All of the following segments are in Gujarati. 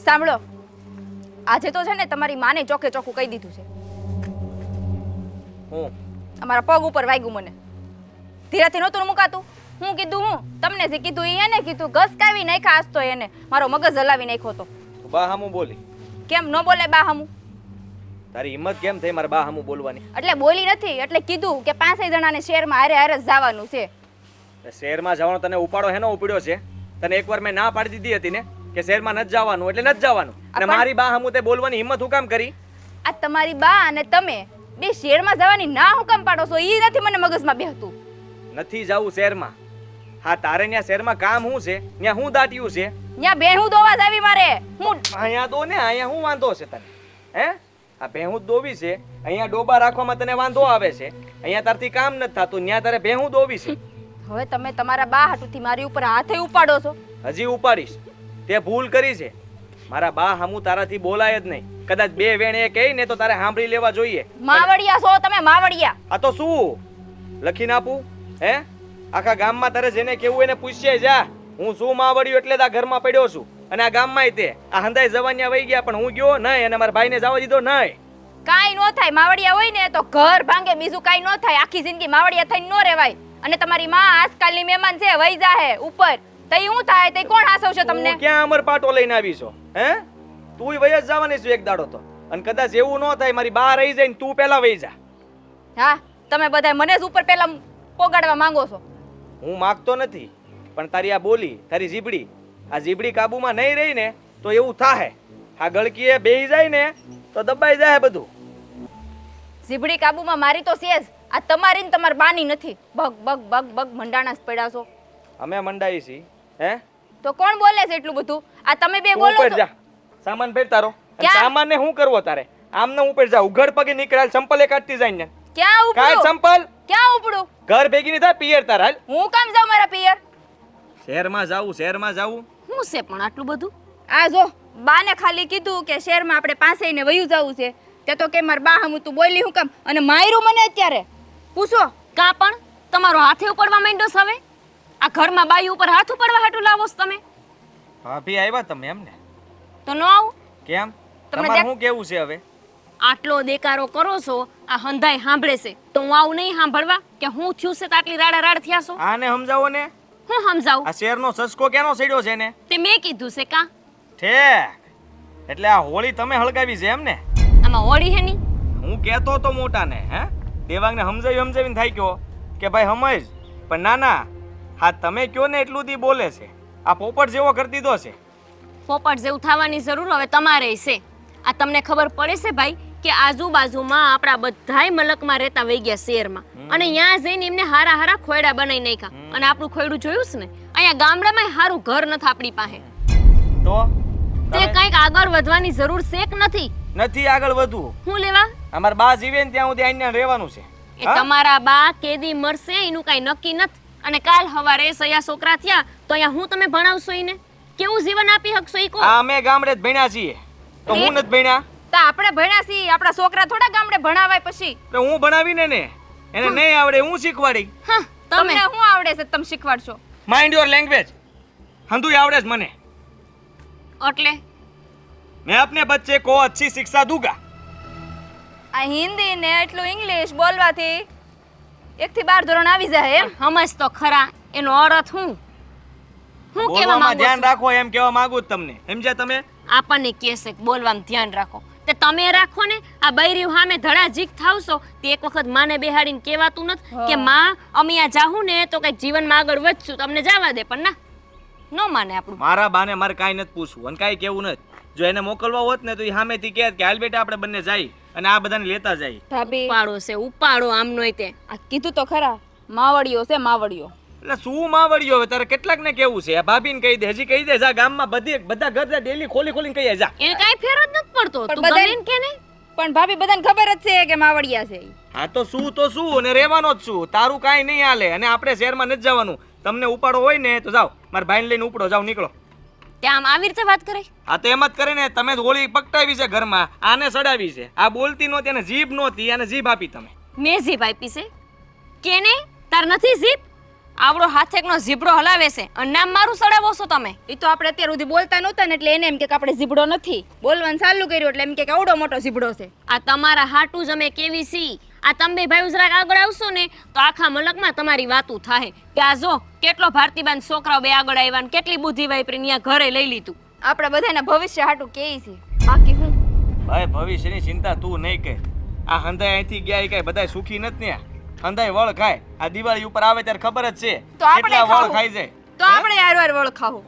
સાંભળો, આજે તો છે ને તમારી માને ચોકે ચોખ્ખું કહી દીધું છે. હું અમારા પગ ઉપર વાગ્યું મને. ધીરેથી નહોતું મુકાતું. હું કીધું હું તમને જે કીધું એને કીધું, ઘસકાવી નાખ્યા આજ તો એને. મારો મગજ હલાવી નાખ્યો તો. તું બા હામું બોલી? કેમ ન બોલે બા હામું? તારી હિંમત કેમ થઈ મારા બા હામું બોલવાની? એટલે બોલી નથી, એટલે કીધું કે 5 જણાને શહેરમાં હારે હારે જવાનું છે. શહેરમાં જવાનો તને ઉપાડો હેનો ઉપડ્યો છે? તને એકવાર મેં ના પાડી દીધી હતી ને કે શહેરમાં નથી જવાનું એટલે નથી જવાનું, અને મારી બા હામું તે બોલવાની હિંમત હું કામ કરી? આ તમારી બા અને તમે બે શહેરમાં જવાની ના હું કામ પાડો છો? ઈ નથી મને મગજમાં બેહતું. નથી જાવું શહેરમાં. હા, તારે ત્યાં શહેરમાં કામ શું છે? ત્યાં હું દાટ્યું છે? ત્યાં બેહું દોવા જાવી મારે. હું અહીંયા દો ને, અહીંયા હું વાંધો છે તને? હે, આ ભેહું દોવી છે, અહીંયા ડોબા રાખવામાં તને વાંધો આવે છે, અહીંયા તારથી કામ નથી થતું, ત્યાં તારે ભેહું દોવી છે. હવે તમે તમારા બા હાટુથી મારી ઉપર હાથે ઉપાડો છો. હજી ઉપાડીશ? તે ભૂલ કરી છે. મારા બા હામું તારાથી બોલાય જ નહીં. કદાચ બે વેણ એ કહે ને તો તારે સાંભળી લેવા જોઈએ. માવડિયા છો તમે, માવડિયા. આ તો શું લખીને આપું? હે, આખા ગામમાં તારે જેને કેવું એને પૂછશે જા. હું શું માવડ્યું એટલે આ ઘરમાં પડ્યો છું, અને આ ગામમાંય તે આ હંધાઈ જવાન્યા વહી ગયા, પણ હું ગયો નહીં અને મારા ભાઈને જવા દીધો નહીં. કાઈ નો થાય. માવડિયા હોય ને તો ઘર ભાંગે, બીજું કાઈ નો થાય. આખી જિંદગી માવડિયા થઈને નો રહેવાય. અને તમારી માં આજકાલની મહેમાન છે, વહી જાહે ઉપર. તઈ હું થાય તઈ કોણ હાસવશે તમને? તું ક્યાં અમર પાટો લઈને આવી છો? હે, તુંય વહી જ જવાની છું એક દાડો તો. અને કદાચ એવું ન થાય મારી બા રહી જાય ને તું પહેલા વહી જા. હા, તમે બધા મને જ ઉપર પહેલા પોગાડવા માંગો છો. હું માગતો નથી, પણ તારી આ બોલી, તારી જીબડી, આ જીબડી કાબુમાં નહીં રહી ને તો એવું થાહે. આ ગળકીએ બેહી જાય ને તો દબાઈ જાય બધું. જીબડી કાબુમાં મારી તો છે જ. આ તમારી ને તમારી બાની નથી. બગ બગ બગ બગ મંડાણા જ પડ્યા છો. અમે મંડાઈ છી. હે, તો કોણ બોલે છે એટલું બધું? આ તમે બે તું બોલો ઉપર છો. જા, સામાન ફેર તારો. અને ક્યાં? સામાન ને શું કરવો તારે? આમ ને ઉપર જા, ઉઘડ પગે નીકળાલ, સંપલે કાઢતી જાય ને. ક્યાં કાઢ ઉપડું? સંપલ. ક્યાં ઉપડું? ઘર ભેગી ની થાય પિયર તાર હાલ. હું કામ જાઉં મારા પિયર? શહેરમાં જાવું, શહેરમાં જાવું. શું છે પણ આટલું બધું? આ જો બાને ખાલી કીધું કે શહેરમાં આપણે પાસે ને વયું જવું છે, તે તો કે માર બા હમું તું બોલી હું કામ? અને માર્યું મને અત્યારે. પૂછો. કા પણ તમારો હાથે ઉપડવા માંડ્યો છે હવે? આ ઘરમાં બાઈ ઉપર હાથ ઉપાડવા હાટું લાવો છો તમે? ભાભી આવ્યા તમે એમ ને? તો ન આવું? કેમ? તમને તમારે દેખ- શું કેવું છે હવે? આટલો દેકારો કરો છો, આ હંધાઈ સાંભળે છે તો હું આવું નહીં સાંભળવા કે હું થયું છે તો આટલી રાડા રાડ થયા છો? આને સમજાવો ને. હું સમજાવું? આ શેરનો સસકો કેનો સડ્યો છે ને? તે મેં કીધું છે કા? ઠેક, એટલે આ હોળી તમે હળગાવી છે એમ ને? આમાં હોળી હે ની? હું કહેતો તો મોટાને, હે, દેવાંગને સમજાવીને થાય કયો કે ભાઈ સમજ, પણ ના ના, હા તમે કયો ને એટલું દી બોલે છે. આ પોપટ જેવો કરી દીધો છે. પોપટ જેવું થવાની જરૂર હવે તમારે છે. આ તમને ખબર પડે છે ભાઈ કે આજુબાજુમાં આપણા બધાય મલકમાં રહેતા વહી ગયા શહેરમાં, અને ત્યાં જઈને એમને હારા હારા ખોયડા બનાવી નાખ્યા. અને આપણું ખોયડું જોયું છે ને? અહીંયા ગામડામાં હારું ઘર નથી આપણી પાસે. તો તે કંઈક આગળ વધવાની જરૂર છે કે નથી? નથી આગળ વધવું. હું લેવા? અમારા બા જીવે ને ત્યાં સુધી અહીંયા રહેવાનું છે. એ તમારા બા કેદી મરશે એનું કઈ નક્કી નથી. અને કાલ હવારે સયા છોકરા થયા તો અહીંયા હું તમે ભણાવશો એને? કેવું જીવન આપી શકશો ઈ કો? આ અમે ગામડે જ ભણ્યા છીએ, તો હું નથી ભણ્યા? તો આપણે ભણ્યા છીએ, આપણા છોકરા થોડા ગામડે ભણાવાય પછી? તો હું ભણાવીને ને એને નહીં આવડે હું શીખવાડી. હા, તમને તમે શું આવડે છે તમે શીખવાડશો? Mind your language. હંધુય આવડે છે મને. એટલે मैं अपने बच्चे को अच्छी शिक्षा दूंगा. આ હિન્દી ને એટલું ઇંગ્લિશ બોલવાથી 1 થી 12 ધોરણ આવી જાય એમ? સમજ તો ખરા એનો અર્થ હું કેવા બોલવામાં માંગુ ધ્યાન છું? રાખો એમ કહેવા માંગુ છું તમને. સમજ્યા તમે? આપણને કહેશે કે બોલવામાં ધ્યાન રાખો, તે તમે રાખો ને. આ બૈરી સામે ધડાજીક થાવશો તે એક વખત માને બેહાડીને કહેવાતું નથી કે માં અમે આ જાહું ને તો કઈક જીવનમાં આગળ વધશું, તમને જવા દે. પણ ના, ન માને આપણું. મારા બાને મારે કાંઈ નથી પૂછવું અને કાંઈ કેવું નથી. જો એને મોકલવા હોત ને તો એ સામેથી કહે કે હાલ બેટા આપણે બંને જાય અને આ બધાને લેતા જાય. ભાભી ઉપાડો છે ઉપાડો આમનોય તે. આ કીધું તો ખરા, માવડિયો છે માવડિયો. એટલે શું માવડ્યો હવે તારે કેટલાક ને કેવું છે? આ ભાભીને કહી દે, હજી કહી દે, જા ગામમાં બધા ઘર ડેલી ખોલી ખોલીને કહીએ જા. એને કાંઈ ફેર જ નથી પડતો. પણ તું બધાય- ગમે ને કે નહીં? પણ ભાભી બધાને ખબર જ છે કે માવડિયા છે ઈ. હા તો શું અને રહેવાનો જ છું. તારું કાંઈ નહીં હાલે અને આપણે શહેરમાં નથી જવાનું. તમને ઉપાડો હોય ને તો જાઓ, મારા ભાઈને લઈને ઉપડો, જાઓ નીકળો. ત્યાં આમ આવી રીતે વાત કરે? આ તો એમ જ કરે ને, તમે જ હોળી પકટાવી છે ઘરમાં, આને સડાવી છે. આ બોલતી નહોતી અને જીભ નહોતી, આને જીભ આપી તમે. મેં જીભ આપી છે? કેને? તાર નથી જીભ? આવડો હાથેકનો ઝીબડો હલાવે છે અને નામ મારું સડાવો છો તમે. એ તો આપણે અત્યાર સુધી બોલતા નહોતા ને એટલે એને એમ કે આપણે ઝીબડો નથી બોલવાનું ચાલુ કર્યું એટલે એમ કે આવડો મોટો ઝીબડો છે. આ તમારા હાટું જ અમે કેવી સી. આ તમે બે ભાઈ જરાક આગળ આવશો ને તો આખા મલકમાં તમારી વાતું થાય કે આ જો કેટલો ભારતીબાન છોકરાઓ બે આગળ આવ્યા ને કેટલી બુદ્ધિ વાપરીને અહીંયા ઘરે લઈ લીધું. આપણે બધાના ભવિષ્ય હાટું કેઈ છે બાકી હું ભાઈ ભવિષ્યની ચિંતા તું નહીં કર. આ હંધાઈ અહીંથી ગયા એ કઈ બધાય સુખી નથી ને. હંધાઈ વળ ખાય. આ દિવાળી ઉપર આવે ત્યારે ખબર જ છે તો આપણે કેટલા વળ ખાવું. ખાઈ જાય. તો આપણે યાર વળ ખાવું.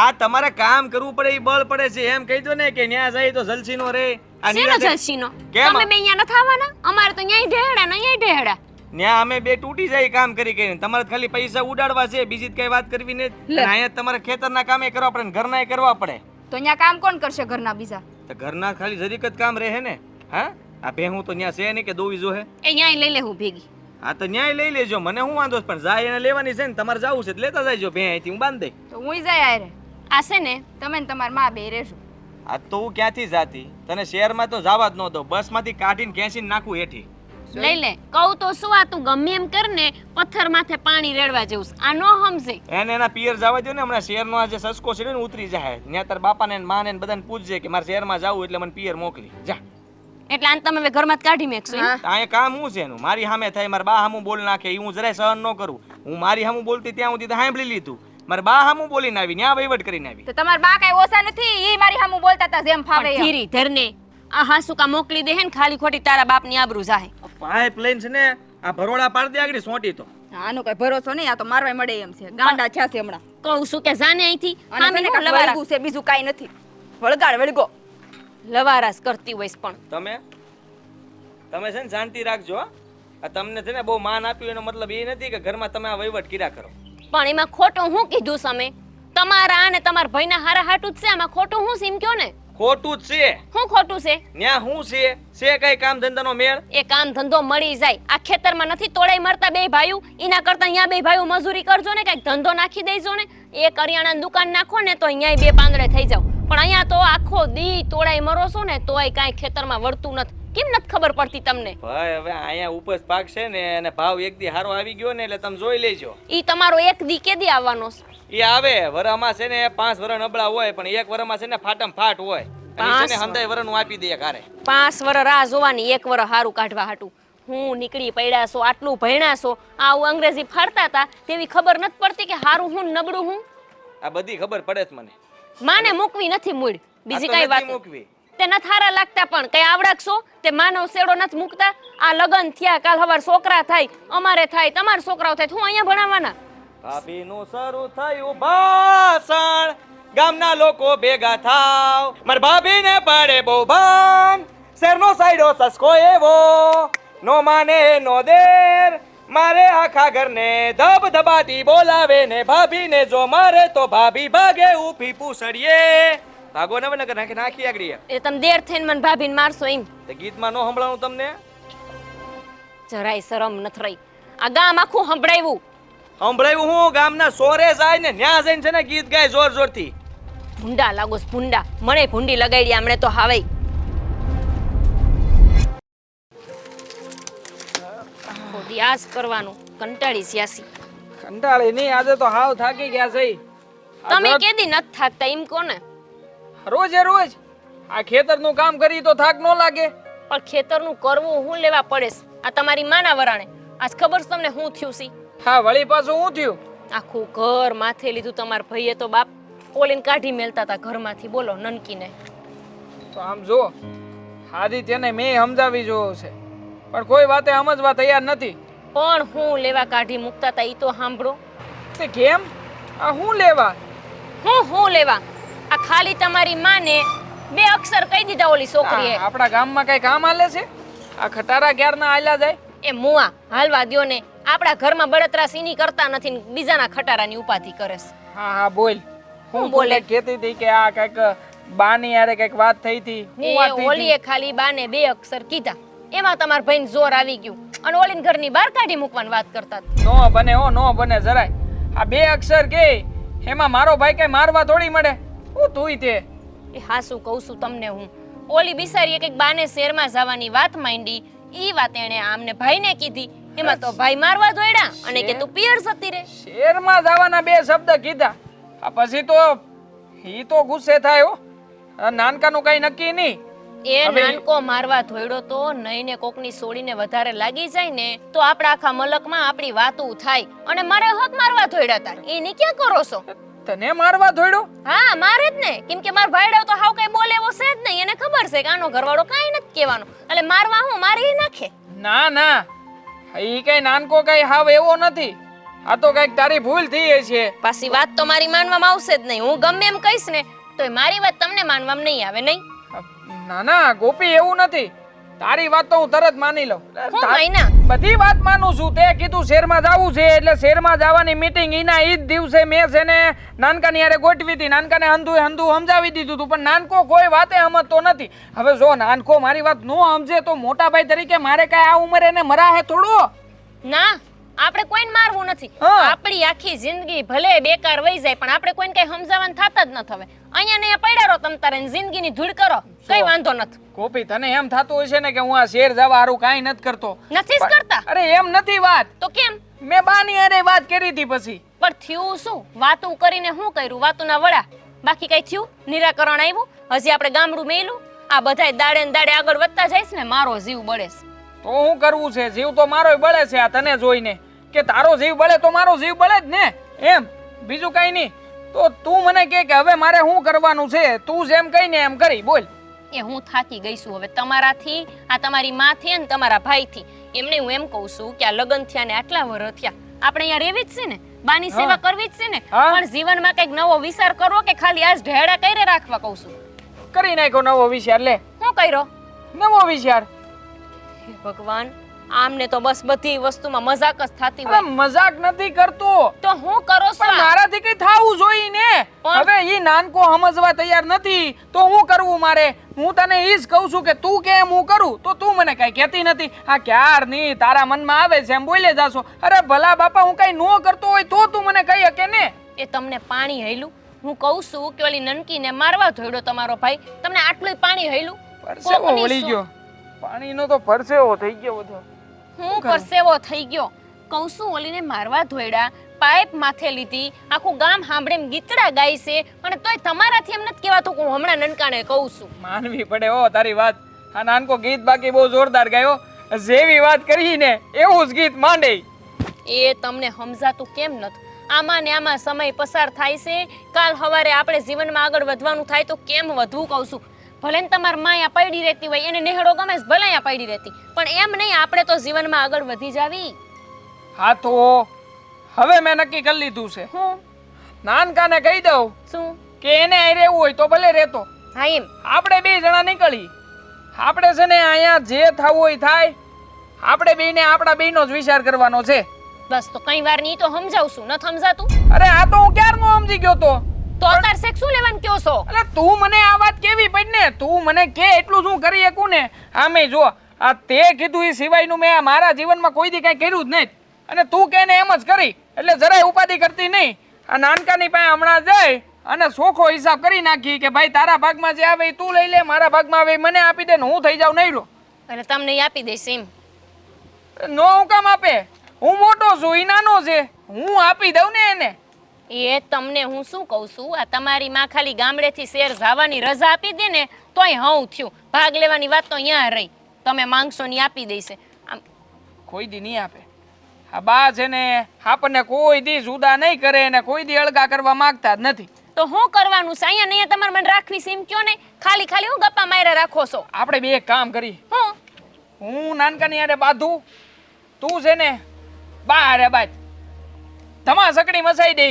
આ તમારે કામ કરવું પડે એ બળ પડે છે એમ કહી દો ને કે ન્યા જાય તો જલસીનો રે. આ શેનો નિરાતે- જલસીનો? કેમ? તમે બે અહીંયા નથી આવવાના? અમારે તો ન્યાય ઢેડા ને અહીંયા ઢેડા. ન્યા અમે બે તૂટી જાય કામ કરી કરીને. તમારે તો ખાલી પૈસા ઉડાડવા છે બીજી જ કઈ વાત કરવી નહીં. લે. અને અહીંયા તમારે ખેતરના કામે કરવા પડે ને ઘરના કરવા પડે. તો અહીંયા કામ કોણ કરશે ઘરના બીજા? તો ઘરના ખાલી જરીક જ કામ રહે ને. હા આ ભેહું તો ન્યા છે નહીં કે દોવી જોહે. એ ન્યાય લઈ લેવું ભેગી. હા તો ન્યાય લઈ લેજો મને શું વાંધો છે પણ જાય એને લેવાની છે ને તમારે જવું છે તો લેતા જાયજો ભે અહીંથી હું બાંધી દઈ. તો હું જાય આરે આ છે ને તમે ને તમાર માં બે રહેશું. આ તો હું ક્યાંથી જાતી તને શહેરમાં તો જવા જ ન દો. બસમાંથી કાઢીને ખેંચીને નાખું હેઠી. લઈ લે. કહું તો શું આ તું ગમે એમ કર ને પથ્થર માથે પાણી રેડવા જેવું છે. આ નો સમજે. એને એના પિયર જવા દો ને હમણાં શહેરનો આ જે સસકો છે ને ઉતરી જાય. ત્યાં તાર બાપાને ને માને ને બધાને પૂછજે કે મારે શહેરમાં જવું એટલે મને પિયર મોકલી જા. એટલે આને તમે હવે ઘરમાં જ કાઢી મેકશો એમ? હા. અહીંયા કામ શું છે એનું મારી સામે થાય મારા બા સામું બોલ નાખે એ હું જરાય સહન ન કરું. હું મારી સામું બોલતી ત્યાં સુધી તો સાંભળી લીધું. મારા બા સામું બોલીને આવી ન્યા વહીવટ કરીને આવી. તો તમાર બા કઈ ઓછા નથી ઈ મારી સામું બોલતા હતા જેમ ફાવે પણ એમ. ધીરી ધરને આ હાસુકા મોકલી દે હે ને ખાલી ખોટી તારા બાપની આબરૂ જાહે. પાઇપલાઇન છે ને આ ભરોડા પાડી દે આગળ સોંટી તો. આનો કઈ ભરોસો નહીં આ તો મારવાય મળે એમ છે ગાંડા થયા છે હમણાં. કહું છું કે જાને અહીંથી અને છે આમી ને હું કાંઈક લવારા વળગું છે બીજું કાંઈ નથી. વળગાડ વળગો. લવારાસ કરતી હોઈશ પણ તમે છે ને શાંતિ રાખજો હો. આ તમને છે ને બહુ માન આપ્યું એનો મતલબ એ નથી કે ઘરમાં તમે આ વહીવટ કર્યા કરો. પણ એમાં ખોટું હું કીધું તમે? તમારા અને તમારા ભાઈના હારા હાટું જ છે. આમાં ખોટું હું છે એમ કયો ને? ખોટું જ છે. હું ખોટું છે? ન્યા શું છે કઈ કામ ધંધાનો મેળ? એ કામ ધંધો મળી જાય. આ ખેતરમાં નથી તોડાઈ મરતા બે ભાઈઓ? એના કરતા અહીંયા બે ભાઈઓ મજૂરી કરજો ને કઈક ધંધો નાખી દેજો ને. એ કરિયાણાની દુકાન નાખો ને તો અહીંયા બે પાંદડે થઈ જાવ. પણ અહીંયા તો આખો દી તોડાઈ મરો છો ને તોય કાંઈ ખેતરમાં વળતું નથી. કેમ નથી ખબર પડતી તમને? ભાઈ હવે અહીંયા ઉપજ પાક છે ને અને ભાવ એક દી હારો આવી ગયો ને એટલે તમે જોઈ લેજો. ઈ તમારો એક દી કેદી આવવાનો છે? એ આવે વરમાં છે ને 5 વર નબળા હોય પણ એક વરમાં છે ને ફાટમ ફાટ હોય. અને ઈ છે ને 5 હંધાય વરનું આપી દે ઘરે. 5 વર રાહ જોવાની 1 વર હારું કાઢવા હાટું. હું નીકળી પડ્યા છો આટલું ભણ્યા છો આવું અંગ્રેજી ફાડતા હતા તેવી ખબર નથી પડતી કે હારું હું ને નબળું હું? આ બધી ખબર પડે છે મને. માને મૂકવી નથી મૂળ બીજી આ તો કઈ નથી વાત મૂકવી. તે નથી હારા લાગતા પણ કઈ આવડાકશો તે માનવ શેડો નથી મૂકતા. આ લગન થયા કાલ હવાર છોકરા થાય અમારે થાય તમારા છોકરાઓ થાય હું અહીંયા ભણાવવાના. ભાભીનું શરૂ થયું ભાષણ ગામના લોકો ભેગા થાવ માર ભાભીને પડે બહુ ભાન શેરનો સાઈડો સસકો એવો નો માને નો દેર મારે આખા ઘરને ધબધબાટી બોલાવે ને ભાભીને જો મારે તો ભાભી ભાગે ઊભી પૂછડીએ ભાગો ને વનકર નાખી નાખી આગળ એ તમે દેર થઈને મને ભાભીને મારશો એમ? તે ગીતમાં નો સંભળાવું તમને જરાય શરમ નથી રહી. આ ગામ આખું સંભળાવ્યું. સંભળાયું હું ગામના સોરે જાય ને ન્યા જઈને છે ને ગીત ગાય જોર જોરથી. ભૂંડા લાગો છો, ભૂંડા. મને ભૂંડી લગાડી હમણે તો હાવે. ખોદી આજ કરવાનું કંટાળી સ્યાસી. કંટાળી નહીં આજે તો હાવ થાકી ગયા છે. તમે કેદી નથી થાકતા એમ કોને? રોજે રોજ આ ખેતરનું કામ કરી તો થાક ન લાગે? પણ ખેતરનું કરવું હું લેવા પડે છે? આ તમારી માના વરાણે આજ ખબર છે તમને હું થયું છે? હા વળી પાછું હું થયું? આખું ઘર માથે લીધું તમારા ભાઈએ તો બાપ ઓલીને કાઢી મેલતા હતા ઘરમાંથી. બોલો નનકીને તો આમ જો આદિત્યને મેં સમજાવી જોયો છે પણ કોઈ વાતે સમજવા તૈયાર નથી. પણ હું લેવા કાઢી મૂકતા હતા ઈ તો સાંભળો. તે કેમ? આ હું લેવા? હું લેવા? આ ખાલી તમારી માને 2 અક્ષર કહી દીધા ઓલી છોકરીએ. આપણા ગામમાં કઈ કામ હાલે છે? આ ખટારા ક્યારના હાલ્યા જાય? એ મુઆ હાલવા દ્યો ને. આપણા ઘરમાં બળતરા સીની કરતા નથી ને બીજાના ખટારાની ઉપાધિ કરે છે. હા હા બોલ. હું બોલે? કહેતી હતી કે આ કઈક બાની યારે કઈક વાત થઈ હતી. હું વાત એ થઈ ઓલીએ ખાલી બાને 2 અક્ષર કીધા એમાં તમારા ભાઈને જોર આવી ગયું અને ઓલીને ઘરની બહાર કાઢી મૂકવાની વાત કરતા હતા. નો બને હો નો બને જરાય. આ 2 અક્ષર કે એમાં મારો ભાઈ કઈ મારવા થોડી મળે. હું તુંય તે એ હાસું કહું છું તમને હું. ઓલી બિસારીએ કંઈક બાને શહેરમાં જવાની વાત માંડી. ઈ વાત એણે આમને ભાઈને કીધી એમાં તો ભાઈ મારવા દોડ્યા અને કે તું પિયર જતી રે. શેરમાં જવાના બે શબ્દ કીધા. આ પછી તો ઈ તો ગુસ્સે થાય હો. આ નાનકાનું કઈ નક્કી નહીં. એ હવે- નાનકો મારવા ધોયડો તો નહીં ને કોકની સોડીને વધારે લાગી જાય ને તો આપણા આખા મલકમાં આપણી વાતો થાય અને મારે હક મારવા ધોયડા હતા. એની ક્યાં કરો છો? તને મારવા ધોડ્યો? હા મારે જ ને, કેમ કે માર ભાઈડો તો હાવ કઈ બોલે એવો છે જ નહીં. એને ખબર છે કે આનો ઘરવાળો કાંઈ નથી કહેવાનો એટલે મારવા હું મારી નાખે. ના ના, ઈ કઈ નાનકો કઈ હાવ એવો નથી. આ તો કઈક તારી ભૂલ થઈ છે. પાછી વાત તો મારી માનવામાં આવશે જ નહીં. હું ગમે એમ કહીશ ને તો મારી વાત તમને માનવામાં નહીં આવે. નહીં ના ના ગોપી, એવું નથી. તારી વાત તો હું તરત માની લઉં. હું માયના બધી વાત માનું છું. તે કીધું શહેરમાં જાવું છે એટલે શહેરમાં જવાની મીટિંગ ઈના ઈ જ દિવસે મેં છે ને નાનકાની હારે ગોઠવી હતી. નાનકાને હંધુ સમજાવી દીધું હતું, પણ નાનકો કોઈ વાતે સમજતો નથી. હવે જો નાનકો મારી વાત નો સમજે તો મોટા ભાઈ તરીકે મારે કઈ આ ઉંમરે એને મરાહે થોડું. ના, આપણે કોઈને મારવું નથી. હા. આપણી આખી જિંદગી ભલે બેકાર વહી જાય પણ આપણે કોઈને કઈ સમજાવવાનું થતા જ નથી. હવે અહીંયા ને અહીંયા પડ્યા રહો તમ તારે ને જિંદગીની ધૂળ કરો, કઈ વાંધો નથી. ગોપી, તને એમ થતું હશે ને કે હું આ શેર જવા હારું કાંઈ નથી કરતો. નથી જ કરતા અરે એમ નથી વાત. તો કેમ? મેં બાની હારે વાત કરી હતી પછી. પણ થયું શું? વાતું કરીને શું કર્યું? વાતુના વડા. બાકી કઈ થયું? નિરાકરણ આવ્યું? હજી આપણે ગામડું મેલું? આ બધાય દાડે ને દાડે આગળ વધતા જઈશ ને મારો જીવ બળે છે. તો શું કરવું છે? જીવ તો મારોય બળે છે. આ તને જોઈને કે તારો જીવ બળે તો મારો જીવ બળે જ ને. એમ બીજું કઈ નહીં. તો તું મને કે હવે મારે શું કરવાનું છે? તું જેમ કહી ને એમ કરી બોલ. એ હું થાકી ગઈ છું હવે તમારાથી, આ તમારી માથી અને તમારા ભાઈથી. એમને હું એમ કહું છું કે આ લગ્ન થયા ને આટલા વર્ષ થયા, આપણે અહીંયા રહેવી જ છે ને, બાની સેવા કરવી જ છે ને, હા. પણ જીવનમાં કંઈક નવો વિચાર કરવો કે ખાલી આજ ઢેડા કઈને રાખવા કહું છું. કરી નાખ્યો નવો વિચાર. લે શું કર્યો? નવો વિચાર. હે ભગવાન, આમને તો બસ બધી વસ્તુમાં મજાક જ થતી અરે હોય. મજાક નથી કરતો, તો હું કરો છો પણ આ? મારાથી કઈ થાવું જોઈએ ને. પણ- હવે ઈ નાનકો સમજવા તૈયાર નથી તો હું કરવું મારે? હું તને ઈ જ કહું છું કે તું કે એમ હું કરું, તો તું મને કઈ કહેતી નથી. આ ક્યારની તારા મનમાં આવે છે એમ બોલે જાશો. અરે ભલા બાપા, હું કઈ નો કરતો હોય તો તું મને કહી શકે ને. એ તમને પાણી હૈલું? હું કહું છું કે ઓલી નનકીને મારવા ધોડ્યો તમારો ભાઈ, તમને આટલું પાણી હૈલું? પરસેવો કોકની વળી શું? ગયો. પાણીનો તો પરસેવો થઈ ગયો બધો. હું પરસેવો થઈ ગયો. કહું છું ઓલીને મારવા ધોયડા, પાઇપ માથે લીધી, આખું ગામ સાંભળે એમ ગીતડા ગાય છે અને તોય તમારાથી એમ નથી કહેવાતું કે હું હમણાં નનકાને કહું છું. માનવી પડે હો તારી વાત. આ નાનકો ગીત બાકી બહુ જોરદાર ગાયો. જેવી વાત કરી ને એવું જ ગીત માંડે. એ તમને સમજાતું કેમ નથી? આમાં ને આમાં સમય પસાર થાય છે. કાલ સવારે આપણે જીવનમાં આગળ વધવાનું થાય તો કેમ વધવું કહું છું. ભલે ને તમારી માયા પડી રહેતી હોય, એને નેહડો ગમે છે, ભલે અહીંયા પડી રહેતી, પણ એમ નહીં, આપણે તો જીવનમાં આગળ વધી જાવી. હા તો હવે મેં નક્કી કરી લીધું છે. હું નાનકાને કહી દઉં શું? કે એને અહીં રહેવું હોય તો ભલે રહેતો. હા એમ. આપણે બે જણા નીકળી. આપણે છે ને અહીંયા જે થવું હોય થાય. આપણે બેને આપણા બેનો જ વિચાર કરવાનો છે. બસ તો કઈ વાર નહીં તો સમજાવશું, ન સમજાતું અરે આ તો હું ક્યારનો સમજી ગયો તો. તો અત્યારે શેક શું લેવાનું કયો છો? અરે તું મને આ વાત કેવી પડી ને. તું મને કે એટલું શું કરી શકું ને. આમે જો આ તે કીધું એ સિવાયનું મેં મારા જીવનમાં કોઈ દી કઈ કર્યું જ નહીં. અને તું કે ને એમ જ કરી એટલે જરાય ઉપાધિ કરતી નહીં. આ નાનકાની પાસે હમણાં જઈ અને સોખો હિસાબ કરી નાખી કે ભાઈ તારા ભાગમાં જે આવે એ તું લઈ લે, મારા ભાગમાં આવે એ મને આપી દે ને હું થઈ જાઉં નહીં રહો. અને તમને ઈ આપી દઈશ એમ? નો હું કામ આપે? હું મોટો છું, ઈ નાનો છે, હું આપી દઉં ને એને. એ તમને હું શું કહું છું, આ તમારી માં ખાલી ગામડેથી શેર જવાની રજા આપી દે ને તોય હઉ થયું. ભાગ લેવાની વાત તો અહીંયા રહી. તમે માંગશો ની આપી દઈશે. આમ કોઈ દી નહીં આપે. આ બા છે ને આપણને કોઈ દી જુદા નહીં કરે ને કોઈ દી અળગા કરવા માંગતા જ નથી. તો હું કરવાનું છે? અહીંયા નહીં તમારે મને રાખવી છે એમ કયો ને? ખાલી ખાલી હું ગપ્પા માર્યા રાખો છો? આપણે બે એક કામ કરી. હું હું નાનકાની હારે બાંધું, તું છે ને બા હારે બાજ. ધમા સકડી મસાઈ દે.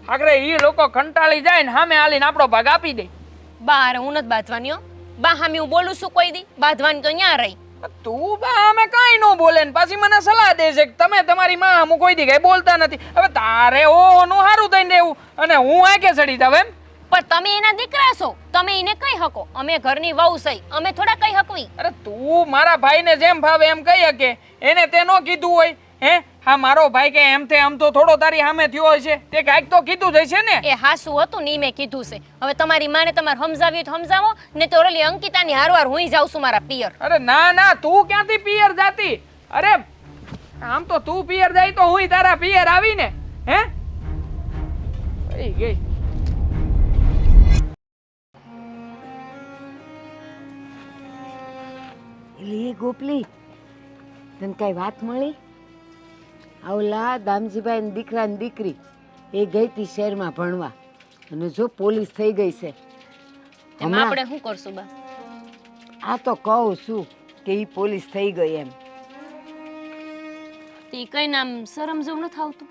આગળ ઈ લોકો કંટાળી જાય ને સામે હાલીને આપણો ભાગ આપી દે. બહાર હું નથી બાંધવાની હો. બા હામી હું બોલું છું કોઈ દી? બાંધવાની તો અહીંયા રહી. તું બા અમે કાંઈ ન બોલે ને પાછી મને સલાહ દે છે કે તમે તમારી માં અમુક કોઈ દી કઈ બોલતા નથી. હવે તારે ઓનું સારું થઈને રહેવું અને હું આંખે ચડી જાવ એમ? પણ તમે એના દીકરા છો, તમે એને કઈ હકો? અમે ઘરની વહુ સહી, અમે થોડા કઈ હકવી? અરે તું મારા ભાઈને જેમ ભાવે એમ કહી શકે. એને તે નો કીધું હોય હે? હા મારો ભાઈ કે એમ તે આમ તો થોડો તારી સામે થયો હોય છે, તે કાંઈક તો કીધું જ હશે ને. એ હાસુ હતું ની મેં કીધું છે. હવે તમારી માને તમારે સમજાવી તો સમજાવો ને તો ઓલી અંકિતાની હારવાર હું જાઉં છું મારા પિયર. અરે ના ના, તું ક્યાંથી પિયર જાતી? અરે આમ તો તું પિયર જાય તો હુંય તારા પિયર આવીને હે થઈ ગઈ. એટલે એ ગોપલી તને કઈ વાત મળી? આવલા દામજીભાઈ ને દીકરા ને દીકરી એ ગઈ હતી શહેરમાં ભણવા અને જો પોલીસ થઈ ગઈ છે. એમાં આપણે શું કરશું બા? આ તો કહું છું કે ઈ પોલીસ થઈ ગઈ એમ. તે કઈ નામ શરમ જેવું નથી આવતું?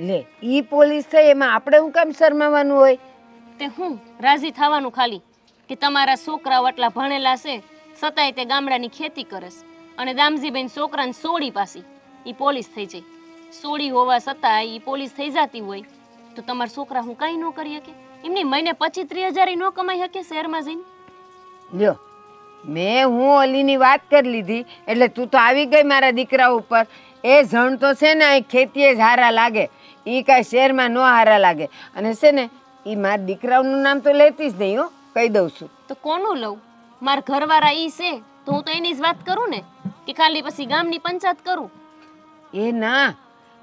લે ઈ પોલીસ થઈ એમાં આપણે હું કામ શરમાવાનું હોય? તે હું રાજી થવાનું ખાલી કે તમારા છોકરાઓ આટલા ભણેલા છે છતાંય તે ગામડાની ખેતી કરે છે અને દામજીબેન છોકરાને સોડી પાસી ઈ પોલીસ થઈ જાય. સોડી હોવા છતાં ઈ પોલીસ થઈ જતી હોય તો તમારા છોકરા હું કાંઈ ન કરી શકે? એમની મહિને 25-30 હજાર ન કમાઈ શકે શહેરમાં જઈને? લ્યો મેં હું ઓલીની વાત કરી લીધી એટલે તું તો આવી ગઈ મારા દીકરા ઉપર. એ જણ તો છે ને અહીં ખેતીએ જ હારા લાગે, એ કાંઈ શહેરમાં ન હારા લાગે. અને છે ને એ મારા દીકરાઓનું નામ તો લેતી જ નહીં હો, કહી દઉં છું. તો કોનું લઉં? મારા ઘરવાળા ઈ છે તો હું તો એની જ વાત કરું ને કે ખાલી પછી ગામની પંચાયત કરું? એ ના,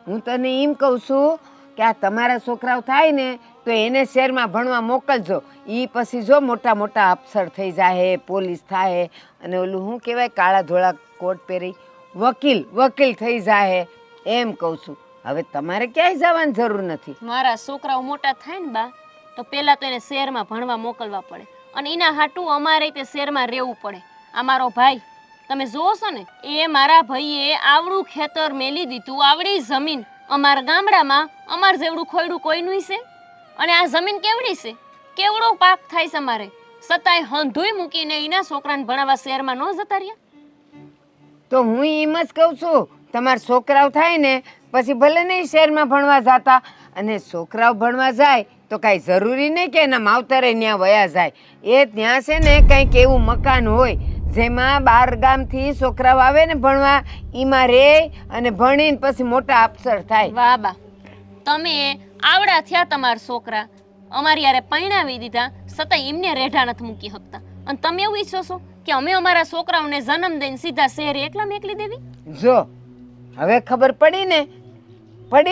હું તને એમ કહું છું કે આ તમારા છોકરાઓ થાય ને તો એને શહેરમાં ભણવા મોકલજો. એ પછી જો મોટા મોટા અફસર થઈ જાય, પોલીસ થાય અને ઓલું શું કહેવાય કાળા ધોળા કોટ પહેરી વકીલ થઈ જાય એમ કહું છું. હવે તમારે ક્યાંય જવાની જરૂર નથી. મારા છોકરાઓ મોટા થાય ને બા તો પહેલા તો એને શહેરમાં ભણવા મોકલવા પડે અને એના હાટું અમારે તે શહેરમાં રહેવું પડે. આ મારો ભાઈ તમે જોવો છો ને, એ મારા ભાઈએ આવડું ખેતર મેલી દીધું, આવડી જમીન અમારા ગામડામાં અમાર જેવડું ખોયડું કોઈનું છે. અને આ જમીન કેવડી છે, કેવડો પાક થાય છે અમારે, છતાંય હંધુય મૂકીને એના છોકરાને ભણાવવા શહેરમાં ન જતા રહ્યા. તો હું એમ જ કહું છું તમારા છોકરાઓ થાય ને પછી ભલે નહીં શહેરમાં ભણવા જતા, અને છોકરાઓ ભણવા જાય તો કાંઈ જરૂરી નહીં કે એના માવતરે ત્યાં વયા જાય. એ ત્યાં છે ને કંઈક એવું મકાન હોય જેમાં 12 ગામથી છોકરાઓ આવે ને ભણવા, એમાં રહે અને ભણીને પછી મોટા અફસર થાય. વાહ બા, તમે આવડા થયા તમારા છોકરા, અમારી યારે પરણાવી દીધા છતાંય એમને રેઢા નથી મૂકી શકતા. અને તમે એવું ઈચ્છો છો કે અમે અમારા છોકરાઓને જન્મ દઈને સીધા શહેરે એકલા મેકલી દેવી? જો હવે ખબર પડી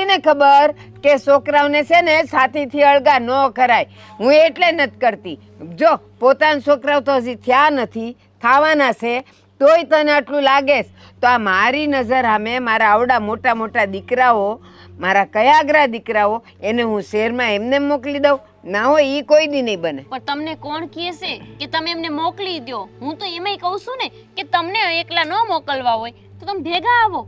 ને ખબર કે છોકરાઓને છે ને સાથીથી અળગા ન કરાય. હું એટલે નથી કરતી. જો પોતાના છોકરાઓ તો હજી થયા નથી, થવાના છે, તોય તને આટલું લાગે તો આ મારી નજર સામે મારા આવડા મોટા મોટા દીકરાઓ, મારા કયાગરા દીકરાઓ, એને હું શહેરમાં એમને મોકલી દઉં? ના હોય, એ કોઈ દી નહીં બને. પણ તમને કોણ કહે છે કે તમે એમને મોકલી દો? હું તો એમાંય કહું છું ને કે તમને એકલા ન મોકલવા હોય તો તમે ભેગા આવો.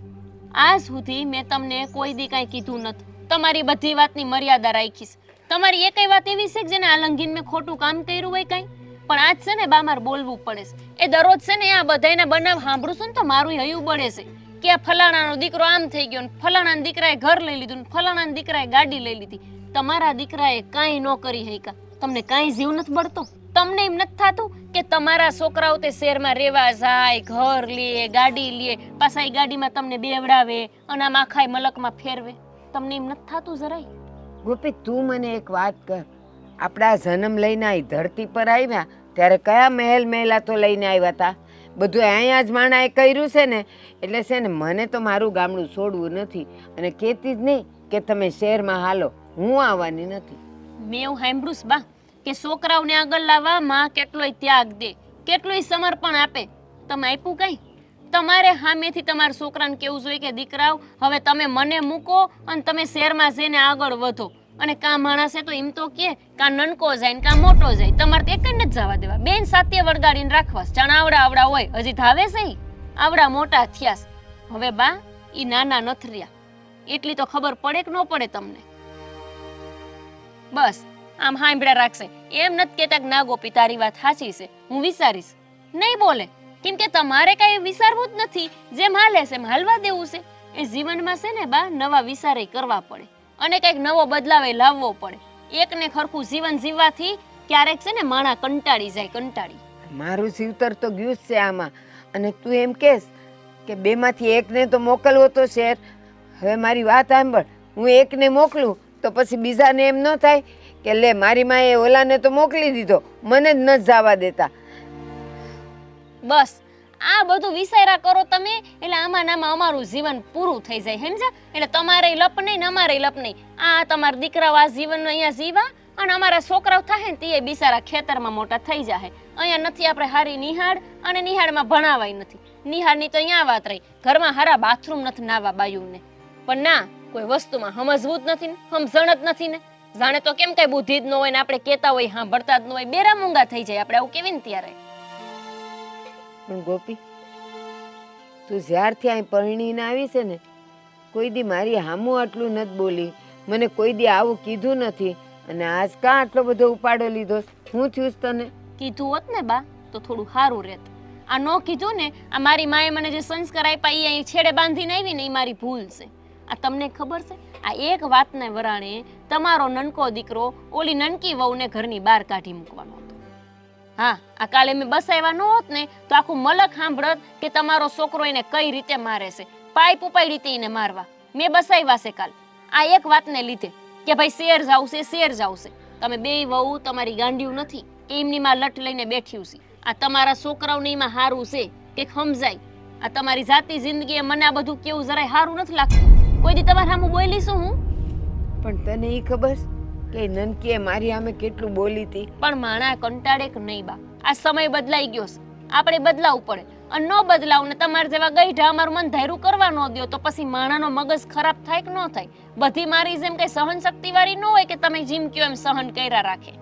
આજ સુધી મેં તમને કોઈ દી કાંઈ કીધું નથી. તમારી બધી વાતની મર્યાદા રાખીશ. તમારી એકય વાત એવી છે કે જેને આ લંઘીને મેં ખોટું કામ કર્યું હોય કાંઈ? પણ આજ છે ને બા મારે બોલવું પડે છે. એ દરરોજ છે ને આ બધાયના બનાવ સાંભળું છું ને તો મારું હૈયું બળે છે કે આ ફલાણાનો દીકરો આમ થઈ ગયો, ફલાણાના દીકરાએ ઘર લઈ લીધું, ફલાણાના દીકરાએ ગાડી લઈ લીધી. તમારા દીકરાએ કાંઈ ન કરી હૈકા. તમને કાંઈ જીવ નથી બળતો? તમને એમ નથી થતું કે તમારા છોકરાઓ તે શહેરમાં રહેવા જાય, ઘર લે, ગાડી લે, પાછા એ ગાડીમાં તમને બેવડાવે અને આમ આખાય મલકમાં ફેરવે? તમને એમ નથી થતું જરાય? ગોપી, તું મને એક વાત કર. આપણા જન્મ લઈને અહીં ધરતી પર આવ્યા ત્યારે કયા મહેલા તો લઈને આવ્યા હતા? બધું અહીંયા જ માણાએ કર્યું છે ને. એટલે છે ને મને તો મારું ગામડું છોડવું નથી અને કહેતી જ નહીં કે તમે શહેરમાં હાલો, હું આવવાની નથી. મેં એવું સાંભળ્યું છે બા કે છોકરાઓને આગળ લાવવા માં કેટલોય ત્યાગ દે, કેટલોય સમર્પણ આપે. તમે આપ્યું કઈ? તમારે સામેથી તમારા છોકરાને કેવું જોઈએ કે દીકરાઓ હવે તમે મને મૂકો અને તમે શહેરમાં જઈને આગળ વધો. અને કા માણસે તો એમ તો કે કા નનકો જાય ને કા મોટો જાય, તમારે તો એક જ નથી જવા દેવા. બેન સાથે વળગાડીને રાખવા. જાણ આવડા હોય, હજી ધાવે છે આવડા મોટા થયા. હવે બા ઈ નાના નથી રહ્યા, એટલી તો ખબર પડે કે ન પડે તમને? બસ આમ હાંભળ્યા રાખશે. એમ નથી કેતા કે ના ગોપી તારી વાત સાચી છે, હું વિચારીશ. નહીં બોલે, કેમ કે તમારે કઈ વિચારવું જ નથી. જેમ હાલે છે એમ હાલવા દેવું છે. એ જીવનમાં છે ને બા નવા વિચારે કરવા પડે અને કંઈક નવો બદલાવે લાવવો પડે. એકને ખરખું જીવન જીવવાથી ક્યારેક છે ને માણા કંટાળી જાય. મારું જીવતર તો ગયું જ છે આમાં. અને તું એમ કહેશ કે બેમાંથી એકને તો મોકલવો તો શહેર. હવે મારી વાત સાંભળ, હું એકને મોકલું તો પછી બીજાને એમ ન થાય કે લે મારી માએ ઓલાને તો મોકલી દીધો, મને જ ન જવા દેતા. બસ આ બધું વિચાર્યા કરો તમે એટલે આમાં ને આમાં અમારું જીવન પૂરું થઈ જાય સમજ્યા? એટલે તમારે લપ નહીં ને અમારે લપ નહીં. આ તમારા દીકરાઓ આ જીવન અહીંયા જીવા અને અમારા છોકરાઓ થાય ને તે બિચારા ખેતરમાં મોટા થઈ જાય. અહીંયા નથી આપણે હારી નિહાળ અને નિહાળમાં ભણાવાય નથી. નિહાળની તો અહીંયા વાત રહી, ઘરમાં હારા બાથરૂમ નથી નાવા બાયુને. પણ ના, કોઈ વસ્તુમાં સમજવું જ નથી ને, સમજણ જ નથી ને. જાણે તો કેમ કઈ બુદ્ધિ જ ન હોય ને આપણે કહેતા હોય સાંભળતા જ ન હોય, બેરા મૂંગા થઈ જાય આપણે. આવું કેવી ને ત્યારે પણ ગોપી, તું જ્યારથી અહીં પરણીને આવી છે ને, કોઈ દી મારી હામું આટલું નથી બોલી, મને કોઈ દી આવું કીધું નથી, અને આજ કાં આટલો બધો ઉપાડો લીધો? હું થયું તને? કીધું હોત ને બા તો થોડું સારું રહેત. આ ન કીધું ને, આ મારી માએ મને જે સંસ્કાર આપ્યા એ અહીં છેડે બાંધીને આવી ને એ મારી ભૂલ છે. આ તમને ખબર છે, આ એક વાતને વરાણે તમારો નનકો દીકરો ઓલી નનકી વહુને ઘરની બહાર કાઢી મૂકવાનો હતો. હા, આ કાલે મેં બસાવ્યા ન હોત ને તો આખું મલક સાંભળત કે તમારો છોકરો એને કઈ રીતે મારે છે, પાઇપ ઉપાડી રીતે એને મારવા. મેં બસાવ્યા છે કાલ આ એક વાતને લીધે કે ભાઈ શેર જાવશે, શેર જાવશે. તમે બે વહુ તમારી ગાંડિયું નથી કે એમની માં લટ લઈને બેઠ્યું છે. આ તમારા છોકરાઓને એમાં હારું છે કે સમજાય. આ તમારી જાતિ જિંદગીએ મને આ બધું કેવું જરાય હારું નથી લાગતું. કોઈ દી તમારા સામું બોલી છું હું? પણ તને એ ખબર કે નનકીએ મારી સામે કેટલું બોલી હતી? પણ માણા કંટાળે કે નહીં બા, આ સમય બદલાઈ ગયો છે, આપણે બદલાવું પડે. અને ન બદલાવ ને તમારે જેવા ગઈઢા અમારું મન ધાર્યું કરવા ન દો તો પછી માણાનો મગજ ખરાબ થાય કે ન થાય? બધી મારી જેમ કઈ સહન શક્તિ વાળી ન હોય કે તમે જેમ કયો એમ સહન કર્યા રાખે.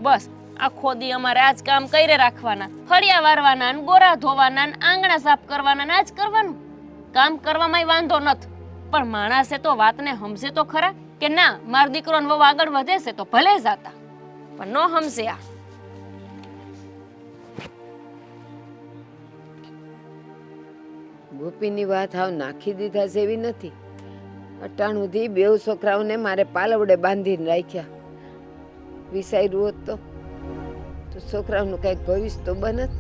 બસ આખો દી અમારે આજ કામ કર્યા રાખવાના, ફળિયા વારવાના ને ગોરા ધોવાના ને આંગણા સાફ કરવાના ને આજ કરવાનું. કામ કરવામાં વાંધો નથી, પણ માણસે તો વાતને સમજે તો ખરા કે ના મારો દીકરો ને વહુ આગળ વધે છે તો ભલે જાતા, પણ ન સમજે. આ ગોપીની વાત હાવ નાખી દીધા જેવી નથી. અટાણું દી બેઉ છોકરાઓને મારે પાલવડે બાંધીને રાખ્યા. વિસાર્યું હોત તો છોકરાઓનું કઈક ભવિષ્ય તો બનત.